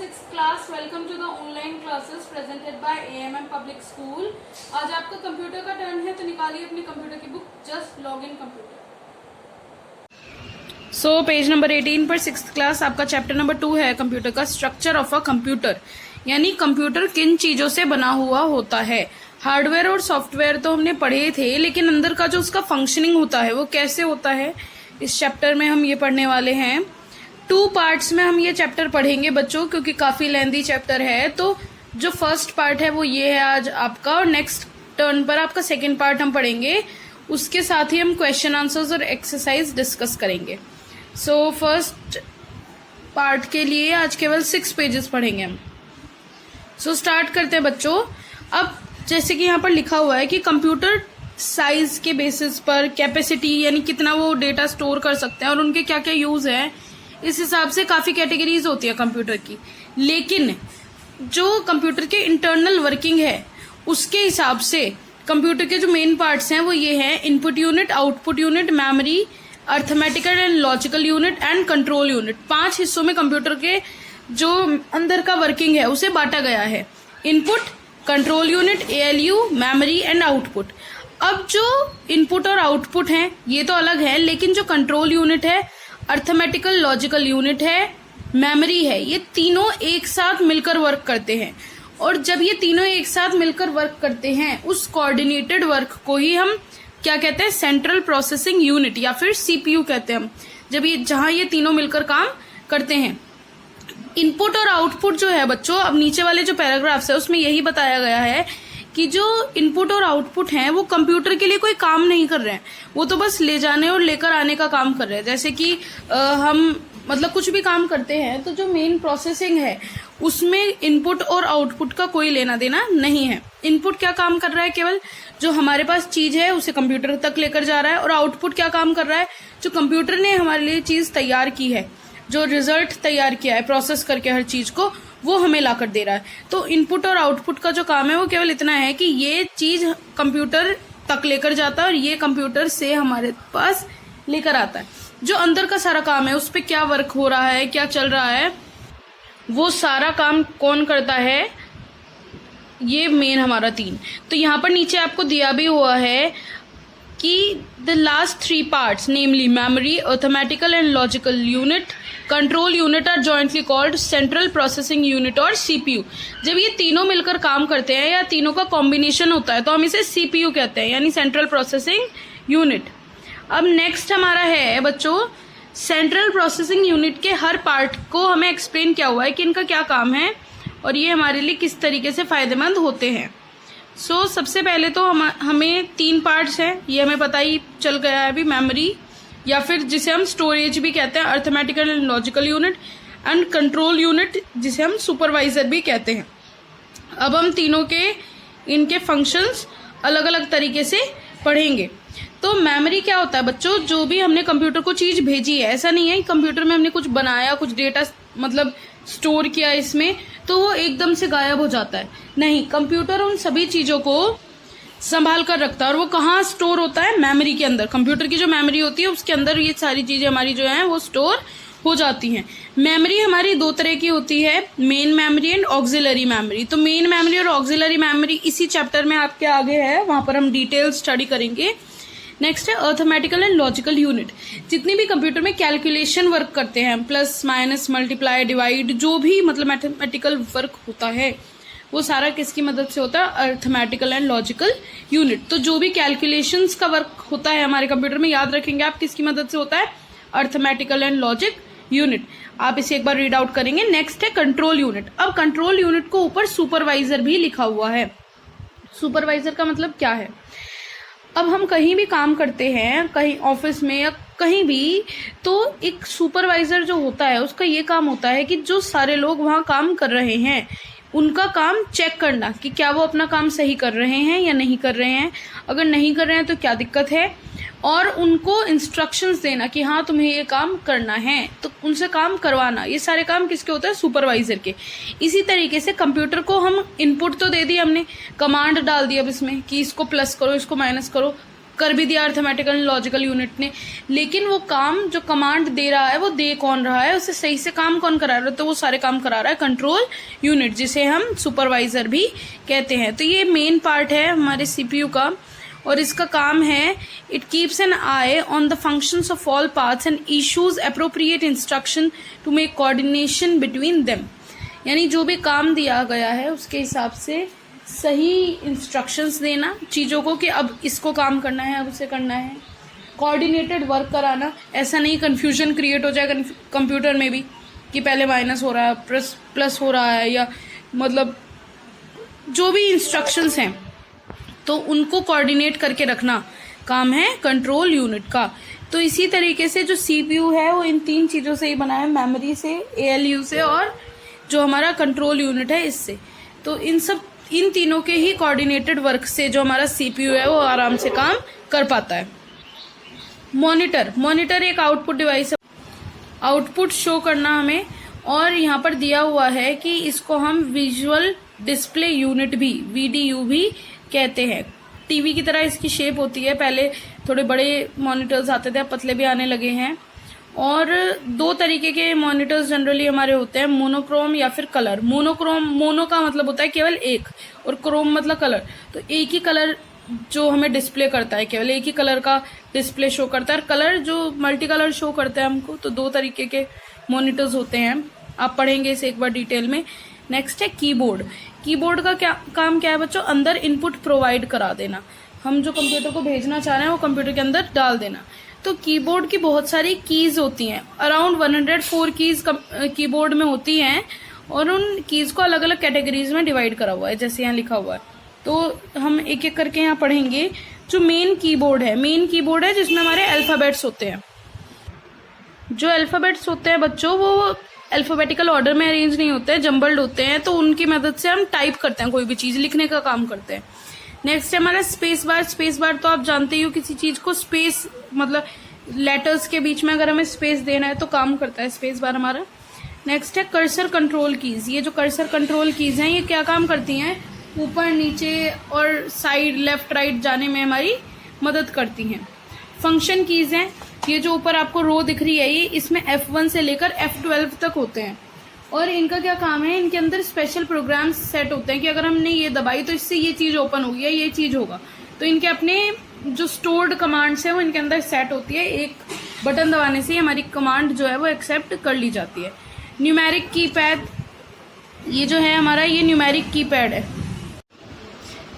6th class. Welcome to the online classes presented by AMM Public School. आज आपका computer का turn है, तो निकालिए अपनी कंप्यूटर की book. Just log in computer. So page number 18 पर 6th क्लास आपका चैप्टर नंबर 2 है कंप्यूटर का. स्ट्रक्चर ऑफ अ कंप्यूटर, यानी कंप्यूटर किन चीजों से बना हुआ होता है. हार्डवेयर और सॉफ्टवेयर तो हमने पढ़े थे, लेकिन अंदर का जो उसका फंक्शनिंग होता है वो कैसे होता है, इस चैप्टर में हम ये पढ़ने वाले हैं. 2 पार्ट्स में हम ये चैप्टर पढ़ेंगे बच्चों, क्योंकि काफी लेंथी चैप्टर है. तो जो फर्स्ट पार्ट है वो ये है आज आपका, और नेक्स्ट टर्न पर आपका सेकेंड पार्ट हम पढ़ेंगे. उसके साथ ही हम क्वेश्चन आंसर्स और एक्सरसाइज डिस्कस करेंगे. सो फर्स्ट पार्ट के लिए आज केवल 6 पेजेस पढ़ेंगे हम. सो स्टार्ट करते हैं बच्चों. अब जैसे कि यहाँ पर लिखा हुआ है कि कंप्यूटर साइज के बेसिस पर कैपेसिटी, यानी कितना वो डेटा स्टोर कर सकते हैं और उनके क्या क्या यूज है, इस हिसाब से काफी कैटेगरीज होती है कंप्यूटर की. लेकिन जो कंप्यूटर के इंटरनल वर्किंग है उसके हिसाब से कंप्यूटर के जो मेन पार्ट्स हैं वो ये हैं: input unit, output unit, memory, arithmetical and logical unit and control unit. 5 हिस्सों में कंप्यूटर के जो अंदर का वर्किंग है उसे बांटा गया है: input, control unit, ALU, memory and output. अब जो इनपुट और आउटपुट हैं ये तो अलग है, लेकिन जो कंट्रोल यूनिट है, अर्थमेटिकल लॉजिकल यूनिट है, मेमोरी है, ये तीनों एक साथ मिलकर वर्क करते हैं. और जब ये तीनों एक साथ मिलकर वर्क करते हैं, उस कोऑर्डिनेटेड वर्क को ही हम क्या कहते हैं, सेंट्रल प्रोसेसिंग यूनिट या फिर CPU कहते हैं हम. जब ये जहां ये तीनों मिलकर काम करते हैं. इनपुट और आउटपुट जो है बच्चों, अब नीचे वाले जो पैराग्राफ्स है उसमें यही बताया गया है कि जो इनपुट और आउटपुट हैं वो कंप्यूटर के लिए कोई काम नहीं कर रहे हैं, वो तो बस ले जाने और लेकर आने का काम कर रहे हैं. जैसे कि हम मतलब कुछ भी काम करते हैं तो जो मेन प्रोसेसिंग है उसमें इनपुट और आउटपुट का कोई लेना देना नहीं है. इनपुट क्या काम कर रहा है, केवल जो हमारे पास चीज है उसे कंप्यूटर तक लेकर जा रहा है. और आउटपुट क्या काम कर रहा है, जो कंप्यूटर ने हमारे लिए चीज तैयार की है, जो रिजल्ट तैयार किया है प्रोसेस करके हर चीज को, वो हमें लाकर दे रहा है. तो इनपुट और आउटपुट का जो काम है वो केवल इतना है कि ये चीज कंप्यूटर तक लेकर जाता है और ये कंप्यूटर से हमारे पास लेकर आता है. जो अंदर का सारा काम है, उस पे क्या वर्क हो रहा है, क्या चल रहा है, वो सारा काम कौन करता है, ये मेन हमारा 3. तो यहाँ पर नीचे आपको दिया भी हुआ है कि the last 3 parts namely memory, arithmetical and logical unit, control unit are jointly called central processing unit और CPU. जब ये तीनों मिलकर काम करते हैं या तीनों का कॉम्बिनेशन होता है तो हम इसे CPU कहते हैं, यानी सेंट्रल प्रोसेसिंग यूनिट. अब नेक्स्ट हमारा है बच्चों, सेंट्रल प्रोसेसिंग यूनिट के हर पार्ट को हमें एक्सप्लेन किया हुआ है कि इनका क्या काम है और ये हमारे लिए किस तरीके से फायदेमंद होते हैं. सो सबसे पहले तो हमें 3 पार्ट्स हैं, ये हमें पता ही चल गया है अभी. मेमोरी, या फिर जिसे हम स्टोरेज भी कहते हैं, arithmetical and logical unit, and control unit जिसे हम सुपरवाइजर भी कहते हैं. अब हम तीनों के इनके फंक्शंस अलग अलग तरीके से पढ़ेंगे. तो मेमोरी क्या होता है बच्चों, जो भी हमने कंप्यूटर को चीज भेजी है, ऐसा नहीं है कि कंप्यूटर में हमने कुछ बनाया, कुछ डेटा मतलब स्टोर किया इसमें, तो वो एकदम से गायब हो जाता है. नहीं, कंप्यूटर उन सभी चीजों को संभाल कर रखता है. और वो कहाँ स्टोर होता है, मेमोरी के अंदर. कंप्यूटर की जो मेमोरी होती है उसके अंदर ये सारी चीजें हमारी जो है वो स्टोर हो जाती हैं. मेमोरी हमारी 2 तरह की होती है, main memory and auxiliary memory. तो मेन मेमोरी और ऑक्सिलरी मेमोरी इसी चैप्टर में आपके आगे है, वहां पर हम डिटेल स्टडी करेंगे. नेक्स्ट है अर्थमेटिकल एंड लॉजिकल यूनिट. जितनी भी कंप्यूटर में कैलकुलेशन वर्क करते हैं, प्लस माइनस मल्टीप्लाई डिवाइड, जो भी मतलब मैथमेटिकल वर्क होता है वो सारा किसकी मदद से होता है, अर्थमेटिकल एंड लॉजिकल यूनिट. तो जो भी कैलकुलेशंस का वर्क होता है हमारे कंप्यूटर में, याद रखेंगे आप किसकी मदद से होता है, अर्थमेटिकल एंड लॉजिक यूनिट. आप इसे एक बार रीड आउट करेंगे. नेक्स्ट है कंट्रोल यूनिट. अब कंट्रोल यूनिट को ऊपर सुपरवाइजर भी लिखा हुआ है. सुपरवाइजर का मतलब क्या है, अब हम कहीं भी काम करते हैं, कहीं ऑफिस में या कहीं भी, तो एक सुपरवाइजर जो होता है उसका ये काम होता है कि जो सारे लोग वहां काम कर रहे हैं उनका काम चेक करना कि क्या वो अपना काम सही कर रहे हैं या नहीं कर रहे हैं. अगर नहीं कर रहे हैं तो क्या दिक्कत है, और उनको इंस्ट्रक्शंस देना कि हाँ तुम्हें ये काम करना है, तो उनसे काम करवाना. ये सारे काम किसके होते हैं, सुपरवाइजर के. इसी तरीके से कंप्यूटर को हम इनपुट तो दे दी, हमने कमांड डाल दी अब इसमें कि इसको प्लस करो, इसको माइनस करो, कर भी दिया अर्थमेटिकल एंड लॉजिकल यूनिट ने, लेकिन वो काम जो कमांड दे रहा है वो दे कौन रहा है, उसे सही से काम कौन करा रहा है, तो वो सारे काम करा रहा है कंट्रोल यूनिट, जिसे हम सुपरवाइजर भी कहते हैं। तो ये मेन पार्ट है हमारे सीपीयू का, और इसका काम है it keeps an eye on the functions of all parts and issues appropriate instruction to make coordination between them. यानी जो भी काम दिया गया है उसके हिसाब से सही इंस्ट्रक्शंस देना चीज़ों को कि अब इसको काम करना है, अब उसे करना है, कोऑर्डिनेटेड वर्क कराना। ऐसा नहीं कन्फ्यूजन क्रिएट हो जाए कंप्यूटर में भी कि पहले माइनस हो रहा है प्लस हो रहा है, या मतलब जो भी इंस्ट्रक्शंस हैं तो उनको कोऑर्डिनेट करके रखना काम है कंट्रोल यूनिट का। तो इसी तरीके से जो सीपीयू है वो इन 3 चीज़ों से ही बना है, मेमोरी से, एएलयू से और जो हमारा कंट्रोल यूनिट है इससे। तो इन तीनों के ही कोऑर्डिनेटेड वर्क से जो हमारा सीपीयू है वो आराम से काम कर पाता है। मॉनिटर एक आउटपुट डिवाइस है, आउटपुट शो करना हमें, और यहाँ पर दिया हुआ है कि इसको हम विजुअल डिस्प्ले यूनिट भी, वीडीयू भी कहते हैं। टीवी की तरह इसकी शेप होती है, पहले थोड़े बड़े मॉनिटर्स आते थे, अब पतले भी आने लगे हैं। और 2 तरीके के मॉनिटर्स जनरली हमारे होते हैं, मोनोक्रोम या फिर कलर। मोनो का मतलब होता है केवल एक, और क्रोम मतलब कलर। तो एक ही कलर जो हमें डिस्प्ले करता है, केवल एक ही कलर का डिस्प्ले शो करता है। कलर जो मल्टी कलर शो करता है हमको, तो 2 तरीके के मॉनिटर्स होते हैं, आप पढ़ेंगे इसे एक बार डिटेल में। नेक्स्ट है कीबोर्ड का काम क्या है बच्चों, अंदर इनपुट प्रोवाइड करा देना। हम जो कंप्यूटर को भेजना चाह रहे हैं वो कंप्यूटर के अंदर डाल देना। तो कीबोर्ड की बहुत सारी कीज होती हैं, अराउंड 104 कीज कीबोर्ड में होती हैं, और उन कीज को अलग अलग कैटेगरीज में डिवाइड करा हुआ है, जैसे यहाँ लिखा हुआ है। तो हम एक एक करके यहाँ पढ़ेंगे। जो मेन कीबोर्ड है जिसमें हमारे अल्फाबेट्स होते हैं। जो अल्फाबेट्स होते हैं बच्चों वो अल्फाबेटिकल ऑर्डर में अरेंज नहीं होते हैं, जम्बल्ड होते हैं, तो उनकी मदद से हम टाइप करते हैं, कोई भी चीज लिखने का काम करते हैं। नेक्स्ट है हमारा स्पेस बार तो आप जानते ही हो, किसी चीज को स्पेस मतलब लेटर्स के बीच में अगर हमें स्पेस देना है तो काम करता है स्पेस बार हमारा। नेक्स्ट है कर्सर कंट्रोल कीज। ये जो कर्सर कंट्रोल कीज हैं ये क्या काम करती हैं, ऊपर नीचे और साइड लेफ्ट राइट जाने में हमारी मदद करती हैं। फंक्शन कीज हैं, ये जो ऊपर आपको रो दिख रही है ये, इसमें F1 से लेकर F12 तक होते हैं, और इनका क्या काम है, इनके अंदर स्पेशल प्रोग्राम्स सेट होते हैं कि अगर हमने ये दबाई तो इससे ये चीज ओपन होगी या ये चीज होगा। तो इनके अपने जो स्टोर्ड कमांड्स है वो इनके अंदर सेट होती है, एक बटन दबाने से हमारी कमांड जो है वो एक्सेप्ट कर ली जाती है। न्यूमेरिक कीपैड, ये जो है हमारा ये न्यूमेरिक कीपैड है।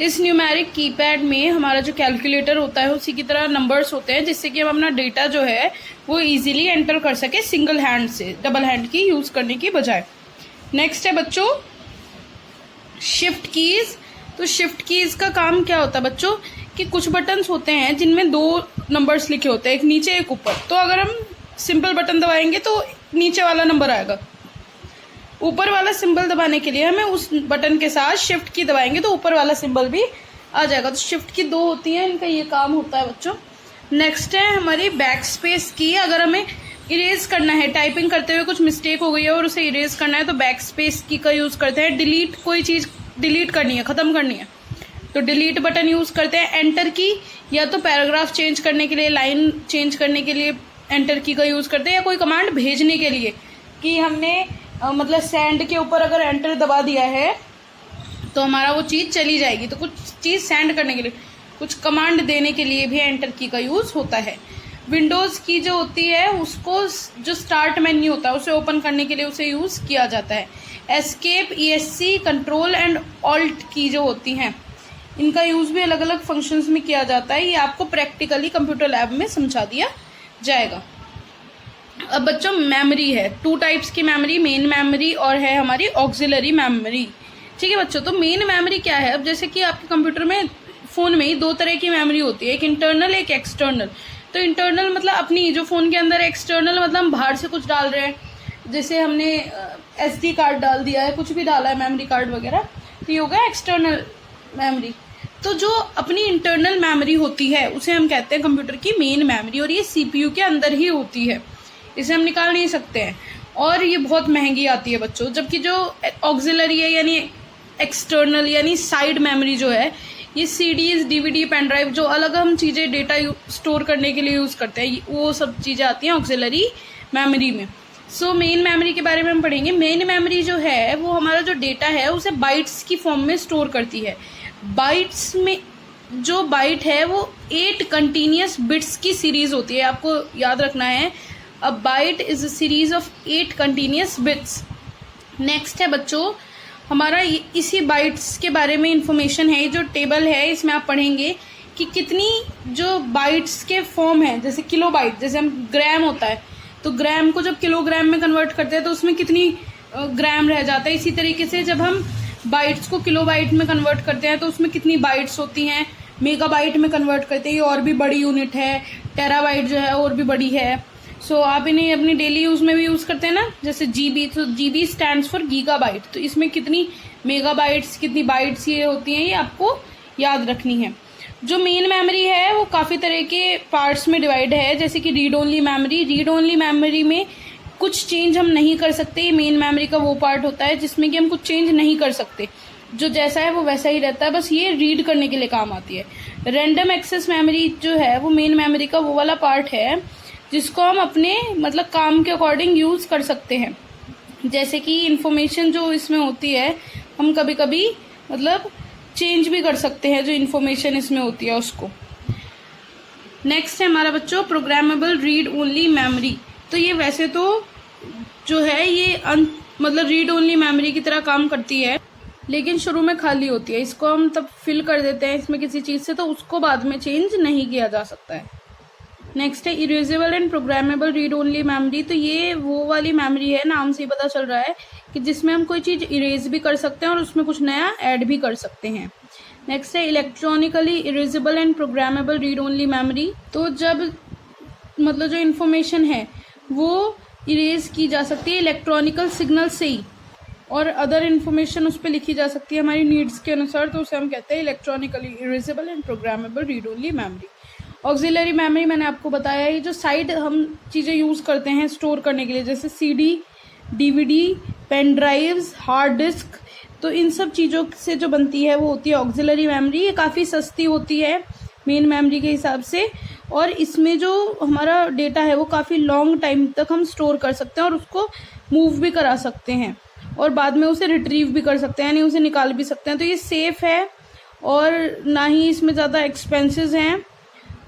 इस न्यूमेरिक कीपैड में हमारा जो कैलकुलेटर होता है उसी की तरह नंबर्स होते हैं, जिससे कि हम अपना डेटा जो है वो इजीली एंटर कर सके सिंगल हैंड से, डबल हैंड की यूज करने की बजाय। नेक्स्ट है बच्चों शिफ्ट कीज। तो शिफ्ट कीज का काम क्या होता है बच्चों कि कुछ बटन्स होते हैं जिनमें 2 नंबर्स लिखे होते हैं, एक नीचे एक ऊपर। तो अगर हम सिंपल बटन दबाएंगे तो नीचे वाला नंबर आएगा, ऊपर वाला सिंबल दबाने के लिए हमें उस बटन के साथ शिफ्ट की दबाएंगे तो ऊपर वाला सिंबल भी आ जाएगा। तो शिफ्ट की 2 होती हैं, इनका ये काम होता है बच्चों। नेक्स्ट है हमारी बैक स्पेस की। अगर हमें इरेज करना है, टाइपिंग करते हुए कुछ मिस्टेक हो गई है और उसे इरेज करना है तो बैक स्पेस की का यूज करते हैं। डिलीट, कोई चीज डिलीट करनी है, खत्म करनी है तो डिलीट बटन यूज करते हैं। एंटर की, या तो पैराग्राफ चेंज करने के लिए, लाइन चेंज करने के लिए एंटर की का यूज करते हैं, या कोई कमांड भेजने के लिए कि हमने मतलब सेंड के ऊपर अगर एंटर दबा दिया है तो हमारा वो चीज चली जाएगी। तो कुछ चीज सेंड करने के लिए, कुछ कमांड देने के लिए भी एंटर की का यूज होता है। विंडोज की जो होती है उसको, जो स्टार्ट मेन्यू होता है उसे ओपन करने के लिए उसे यूज किया जाता है। Escape, ESC, control and alt की जो होती हैं इनका यूज भी अलग अलग फंक्शंस में किया जाता है। ये आपको प्रैक्टिकली कंप्यूटर लैब में समझा दिया जाएगा। अब बच्चों मेमोरी है, 2 टाइप्स की मेमोरी, मेन मेमोरी और है हमारी ऑक्सिलरी मेमोरी। ठीक है बच्चों, तो मेन मेमोरी क्या है, अब जैसे कि आपके कंप्यूटर में, फोन में ही 2 तरह की मेमोरी होती है, एक इंटरनल एक एक्सटर्नल। तो इंटरनल मतलब अपनी जो फोन के अंदर, एक्सटर्नल मतलब हम बाहर से कुछ डाल रहे हैं, जैसे हमने SD कार्ड डाल दिया है, कुछ भी डाला है, मेमोरी कार्ड वगैरह, तो ये हो गया एक्सटर्नल मेमोरी। तो जो अपनी इंटरनल मेमोरी होती है उसे हम कहते हैं कंप्यूटर की मेन मेमोरी, और ये CPU के अंदर ही होती है, इसे हम निकाल नहीं सकते हैं, और ये बहुत महंगी आती है बच्चों। जबकि जो ऑक्सिलरी है यानी एक्सटर्नल यानी साइड मेमोरी जो है, ये CDs, DVD, पेन ड्राइव, जो अलग हम चीज़ें डेटा स्टोर करने के लिए यूज़ करते हैं, वो सब चीज़ें आती हैं ऑक्सिलरी मेमोरी में। सो मेन मेमोरी के बारे में हम पढ़ेंगे। मेन मेमोरी जो है वो हमारा जो डेटा है उसे बाइट्स की फॉर्म में स्टोर करती है। बाइट्स में जो बाइट है वो 8 कंटिन्यूस बिट्स की सीरीज होती है, आपको याद रखना है। A byte is a series of 8 continuous bits. Next है बच्चों हमारा इसी बाइट्स के बारे में इंफॉर्मेशन है, जो टेबल है इसमें आप पढ़ेंगे कि कितनी जो बाइट्स के फॉर्म है, जैसे किलो बाइट, जैसे हम ग्राम होता है तो ग्राम को जब किलोग्राम में कन्वर्ट करते हैं तो उसमें कितनी ग्राम रह जाता है। इसी तरीके से जब हम बाइट्स को किलो बाइट में कन्वर्ट करते हैं तो उसमें कितनी बाइट्स होती हैं। मेगाबाइट में कन्वर्ट करते हैं, ये और भी बड़ी यूनिट है। टेराबाइट जो है और भी बड़ी है। सो आप इन्हें अपनी डेली यूज में भी यूज करते हैं ना, जैसे जीबी, तो जीबी स्टैंड्स फॉर गीगाबाइट। तो इसमें कितनी मेगाबाइट्स, कितनी बाइट्स ये होती हैं, ये आपको याद रखनी है। जो मेन मेमोरी है वो काफ़ी तरह के पार्ट्स में डिवाइड है, जैसे कि read only memory. Read only memory में कुछ चेंज हम नहीं कर सकते। मेन मेमोरी का वो पार्ट होता है जिसमें कि हम कुछ चेंज नहीं कर सकते, जो जैसा है वो वैसा ही रहता है, बस ये रीड करने के लिए काम आती है। रैंडम एक्सेस मेमोरी जो है वो मेन मेमोरी का वो वाला पार्ट है जिसको हम अपने मतलब काम के अकॉर्डिंग यूज कर सकते हैं। जैसे कि इंफॉर्मेशन जो इसमें होती है हम कभी कभी मतलब चेंज भी कर सकते हैं, जो इन्फॉर्मेशन इसमें होती है उसको। नेक्स्ट है हमारा बच्चों प्रोग्रामेबल रीड ओनली मेमोरी। तो ये वैसे तो जो है ये मतलब रीड ओनली मेमोरी की तरह काम करती है, लेकिन शुरू में खाली होती है। इसको हम तब फिल कर देते हैं इसमें किसी चीज़ से, तो उसको बाद में चेंज नहीं किया जा सकता है। नेक्स्ट है erasable and programmable read only memory. तो ये वो वाली मेमोरी है, नाम से ही पता चल रहा है कि जिसमें हम कोई चीज़ इरेज भी कर सकते हैं और उसमें कुछ नया ऐड भी कर सकते हैं। नेक्स्ट है electronically erasable and programmable read only memory. तो जब मतलब जो इन्फॉर्मेशन है वो इरेज की जा सकती है इलेक्ट्रॉनिकल सिग्नल से ही, और अदर इन्फॉर्मेशन उस पर लिखी जा सकती है हमारी नीड्स के अनुसार, तो उसे हम कहते हैं electronically erasable and programmable read only memory. Auxiliary memory मैंने आपको बताया, ये जो साइड हम चीज़ें यूज़ करते हैं स्टोर करने के लिए, जैसे CD, DVD, pen drives, hard disk, तो इन सब चीज़ों से जो बनती है वो होती है ऑक्सिलरी मेमोरी। ये काफ़ी सस्ती होती है मेन मेमोरी के हिसाब से, और इसमें जो हमारा डेटा है वो काफ़ी लॉन्ग टाइम तक हम स्टोर कर सकते हैं और उसको मूव भी करा सकते हैं और बाद में उसे रिट्रीव भी कर सकते हैं, यानी उसे निकाल भी सकते हैं। तो ये सेफ़ है और ना ही इसमें ज़्यादा एक्सपेंसेस हैं,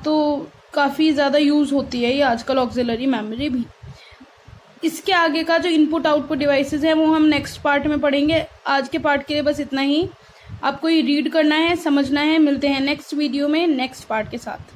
तो काफ़ी ज़्यादा यूज़ होती है ये आजकल ऑक्सिलरी मेमोरी भी। इसके आगे का जो इनपुट आउटपुट डिवाइसेस हैं वो हम नेक्स्ट पार्ट में पढ़ेंगे। आज के पार्ट के लिए बस इतना ही। आपको ये रीड करना है, समझना है। मिलते हैं नेक्स्ट वीडियो में नेक्स्ट पार्ट के साथ।